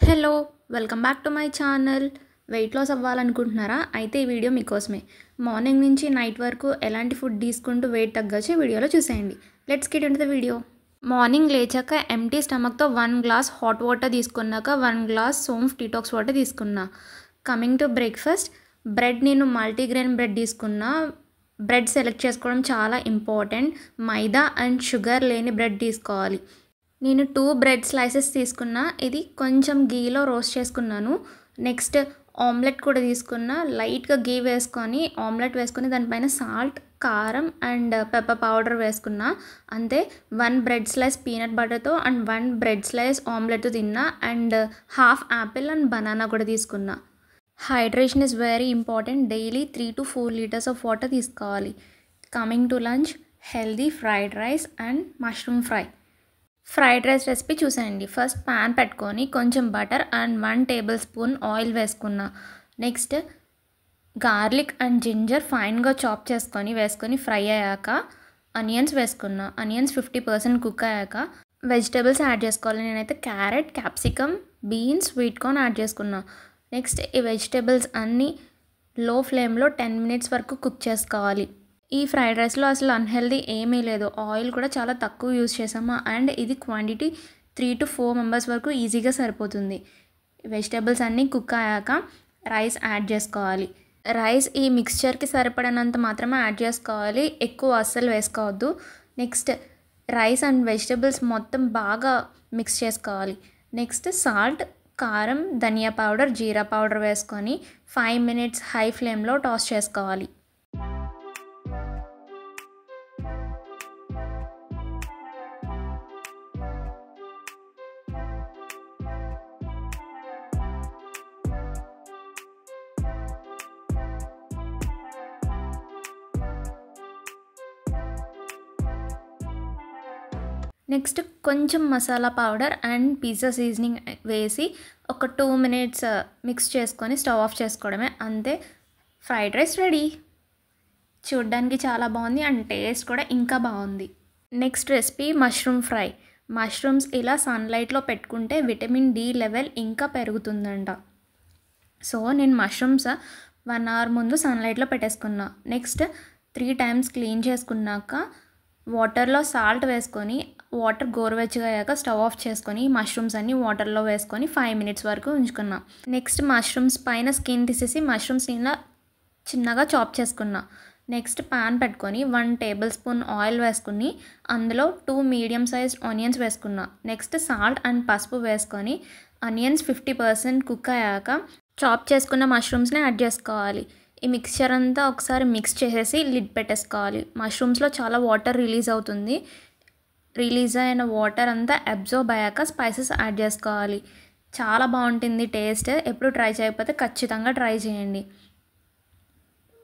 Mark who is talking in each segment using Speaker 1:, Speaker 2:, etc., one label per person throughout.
Speaker 1: Hello welcome back to my channel. Weight loss అవ్వాలనుకుంటున్నారా? అయితే ఈ వీడియో మీకోసమే. మార్నింగ్ నుంచి నైట్ వరకు ఎలాంటి ఫుడ్ తీసుకుంటూ వెయిట్ తగ్గొచ్చు వీడియోలో చూసేయండి. Let's get into the video. Morning లేచాక ఎంటీ స్టమక్తో 1 గ్లాస్ హాట్ వాటర్ తీసుకున్నాక 1 గ్లాస్ సోంఫ్ డీటాక్స్ వాటర్ తీసుకున్నా. కమింగ్ టు బ్రేక్ఫాస్ట్, బ్రెడ్ నేను మల్టీగ్రెయిన్ బ్రెడ్ తీసుకున్నా. బ్రెడ్ సెలెక్ట్ చేసుకోవడం చాలా ఇంపార్టెంట్. మైదా అండ్ షుగర్ లేని బ్రెడ్ తీసుకోవాలి. నేను 2 బ్రెడ్ స్లైసెస్ తీసుకున్నా. ఇది కొంచెం గీలో రోస్ట్ చేసుకున్నాను. నెక్స్ట్ ఆమ్లెట్ కూడా తీసుకున్నా. లైట్గా గీ వేసుకొని ఆమ్లెట్ వేసుకొని దానిపైన సాల్ట్, కారం అండ్ పెప్పర్ పౌడర్ వేసుకున్నా. అంతే. 1 బ్రెడ్ స్లైస్ పీనట్ బటర్తో అండ్ 1 బ్రెడ్ స్లైస్ ఆమ్లెట్తో తిన్నా. And half apple and banana కూడా తీసుకున్నా. Hydration is very important. Daily 3 to 4 litres of water తీసుకోవాలి. Coming to lunch, healthy fried rice and mushroom fry. Fried rice recipe చూసేయండి. First pan పెట్టుకొని కొంచెం butter and 1 tablespoon oil వేసుకున్నా. Next garlic and ginger ఫైన్గా chop వేసుకొని fry అయ్యాక onions వేసుకున్నా. Onions 50% cook అయ్యాక వెజిటేబుల్స్ యాడ్ చేసుకోవాలి. నేనైతే carrot, capsicum, beans, sweet corn add చేసుకున్నా. నెక్స్ట్ ఈ వెజిటేబుల్స్ అన్నీ లో ఫ్లేమ్లో 10 minutes వరకు కుక్ చేసుకోవాలి. ఈ ఫ్రైడ్ రైస్లో అసలు అన్హెల్దీ ఏమీ లేదు. ఆయిల్ కూడా చాలా తక్కువ యూజ్ చేసాము. అండ్ ఇది క్వాంటిటీ 3 to 4 members వరకు ఈజీగా సరిపోతుంది. వెజిటేబుల్స్ అన్నీ కుక్ అయ్యాక రైస్ యాడ్ చేసుకోవాలి. రైస్ ఈ మిక్స్చర్కి సరిపడినంత మాత్రమే యాడ్ చేసుకోవాలి. ఎక్కువ అస్సలు వేసుకోవద్దు. నెక్స్ట్ రైస్ అండ్ వెజిటేబుల్స్ మొత్తం బాగా మిక్స్ చేసుకోవాలి. నెక్స్ట్ సాల్ట్, కారం, ధనియా పౌడర్, జీరా పౌడర్ వేసుకొని 5 minutes హై ఫ్లేమ్లో టాస్ చేసుకోవాలి. నెక్స్ట్ కొంచెం masala powder and pizza seasoning వేసి ఒక 2 minutes మిక్స్ చేసుకొని స్టవ్ ఆఫ్ చేసుకోవడమే. అంతే, ఫ్రైడ్ రైస్ రెడీ. చూడ్డానికి చాలా బాగుంది అండ్ టేస్ట్ కూడా ఇంకా బాగుంది. Next recipe mushroom fry. Mushrooms ఇలా సన్లైట్లో పెట్టుకుంటే విటమిన్ డి లెవెల్ ఇంకా పెరుగుతుందంట. సో నేను మష్రూమ్స్ 1 hour ముందు సన్లైట్లో పెట్టేసుకున్నా. నెక్స్ట్ 3 times క్లీన్ చేసుకున్నాక వాటర్లో సాల్ట్ వేసుకొని వాటర్ గోరువెచ్చగా అయ్యాక స్టవ్ ఆఫ్ చేసుకొని మష్రూమ్స్ అన్ని వాటర్లో వేసుకొని 5 minutes వరకు ఉంచుకున్నా. నెక్స్ట్ మష్రూమ్స్ పైన స్కిన్ తీసేసి మష్రూమ్స్ ఇలా చిన్నగా చాప్ చేసుకున్నా. నెక్స్ట్ పాన్ పెట్టుకొని 1 టేబుల్ స్పూన్ ఆయిల్ వేసుకుని అందులో 2 మీడియం సైజ్ ఆనియన్స్ వేసుకున్నా. నెక్స్ట్ సాల్ట్ అండ్ పసుపు వేసుకొని ఆనియన్స్ 50% కుక్ అయ్యాక చాప్ చేసుకున్న మష్రూమ్స్ని యాడ్ చేసుకోవాలి. ఈ మిక్స్చర్ అంతా ఒకసారి మిక్స్ చేసేసి లిడ్ పెట్టేసుకోవాలి. మష్రూమ్స్లో చాలా వాటర్ రిలీజ్ అవుతుంది. రిలీజ్ అయిన వాటర్ అంతా అబ్జర్బ్ అయ్యాక స్పైసెస్ యాడ్ చేసుకోవాలి. చాలా బాగుంటుంది టేస్ట్. ఎప్పుడు ట్రై చేయకపోతే ఖచ్చితంగా ట్రై చేయండి.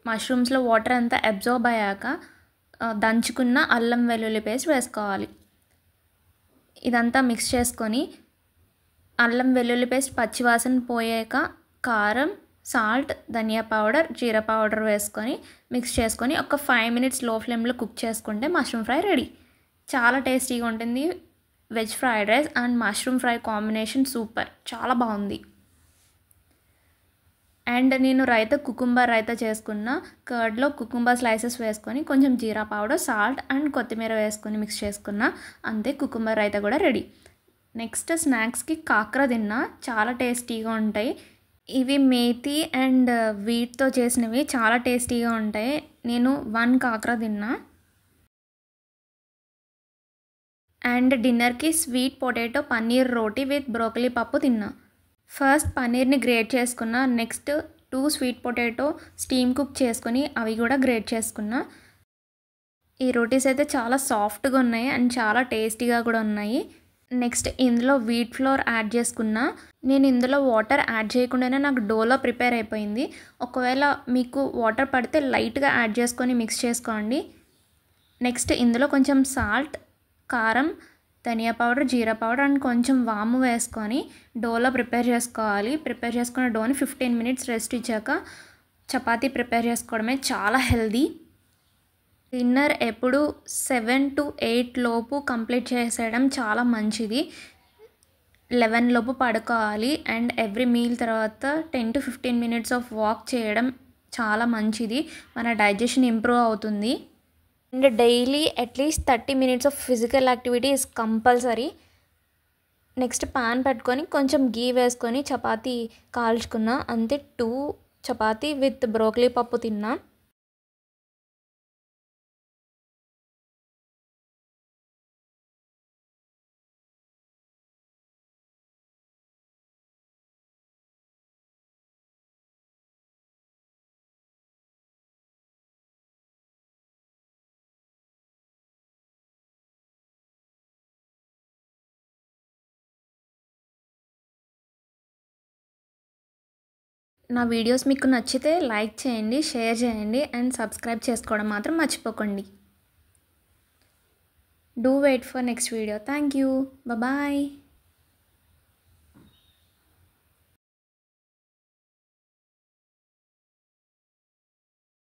Speaker 1: మష్రూమ్స్లో వాటర్ అంతా అబ్జర్బ్ అయ్యాక దంచుకున్న అల్లం వెల్లుల్లి పేస్ట్ వేసుకోవాలి. ఇదంతా మిక్స్ చేసుకొని అల్లం వెల్లుల్లి పేస్ట్ పచ్చివాసన పోయాక కారం, సాల్ట్, ధనియా పౌడర్, జీరా పౌడర్ వేసుకొని మిక్స్ చేసుకొని ఒక 5 minutes లో ఫ్లేమ్లో కుక్ చేసుకుంటే మష్రూమ్ ఫ్రై రెడీ. చాలా టేస్టీగా ఉంటుంది. Veg fried rice and mushroom fry combination super, చాలా బాగుంది. అండ్ నేను కుకుంబర్ రైతా చేసుకున్న. కర్డ్లో కుకుంబర్ స్లైసెస్ వేసుకొని కొంచెం జీరా పౌడర్, సాల్ట్ అండ్ కొత్తిమీర వేసుకొని మిక్స్ చేసుకున్నా. అంతే, కుకుంబర్ రైతా కూడా రెడీ. నెక్స్ట్ స్నాక్స్కి కాకర తిన్నా. చాలా టేస్టీగా ఉంటాయి. ఇవి మేతి అండ్ వీట్తో చేసినవి, చాలా టేస్టీగా ఉంటాయి. నేను 1 కాకర తిన్నా. అండ్ డిన్నర్కి sweet potato paneer roti with broccoli పప్పు తిన్నా. ఫస్ట్ పన్నీర్ని గ్రేట్ చేసుకున్నా. Next 2 sweet potato steam cook చేసుకొని అవి కూడా గ్రేట్ చేసుకున్నా. ఈ రోటీస్ అయితే చాలా సాఫ్ట్గా ఉన్నాయి అండ్ చాలా టేస్టీగా కూడా ఉన్నాయి. నెక్స్ట్ ఇందులో వీట్ ఫ్లోర్ యాడ్ చేసుకున్నా. నేను ఇందులో వాటర్ యాడ్ చేయకుండానే నాకు డోలో ప్రిపేర్ అయిపోయింది. ఒకవేళ మీకు వాటర్ పడితే లైట్గా యాడ్ చేసుకొని మిక్స్ చేసుకోండి. నెక్స్ట్ ఇందులో కొంచెం సాల్ట్, కారం, ధనియా పౌడర్, జీరా పౌడర్ అండ్ కొంచెం వాము వేసుకొని డోలో ప్రిపేర్ చేసుకోవాలి. ప్రిపేర్ చేసుకున్న డోని 15 minutes రెస్ట్ ఇచ్చాక చపాతీ ప్రిపేర్ చేసుకోవడమే. చాలా హెల్దీ. డిన్నర్ ఎప్పుడు 7 to 8 లోపు కంప్లీట్ చేసేయడం చాలా మంచిది. 11 లోపు పడుకోవాలి. అండ్ ఎవ్రీ మీల్ తర్వాత 10 to 15 మినిట్స్ ఆఫ్ వాక్ చేయడం చాలా మంచిది. మన డైజెషన్ ఇంప్రూవ్ అవుతుంది. And daily at least 30 minutes of physical activity is compulsory. Next pan పెట్టుకొని కొంచెం గీ వేసుకొని చపాతీ కాల్చుకున్నా. అంతే 2 చపాతీ విత్ బ్రోకలీ పప్పు తిన్నా. నా వీడియోస్ మీకు నచ్చితే లైక్ చేయండి, షేర్ చేయండి అండ్ సబ్స్క్రైబ్ చేసుకోవడం మాత్రం మర్చిపోకండి. Do wait for next video. Thank you. Bye bye.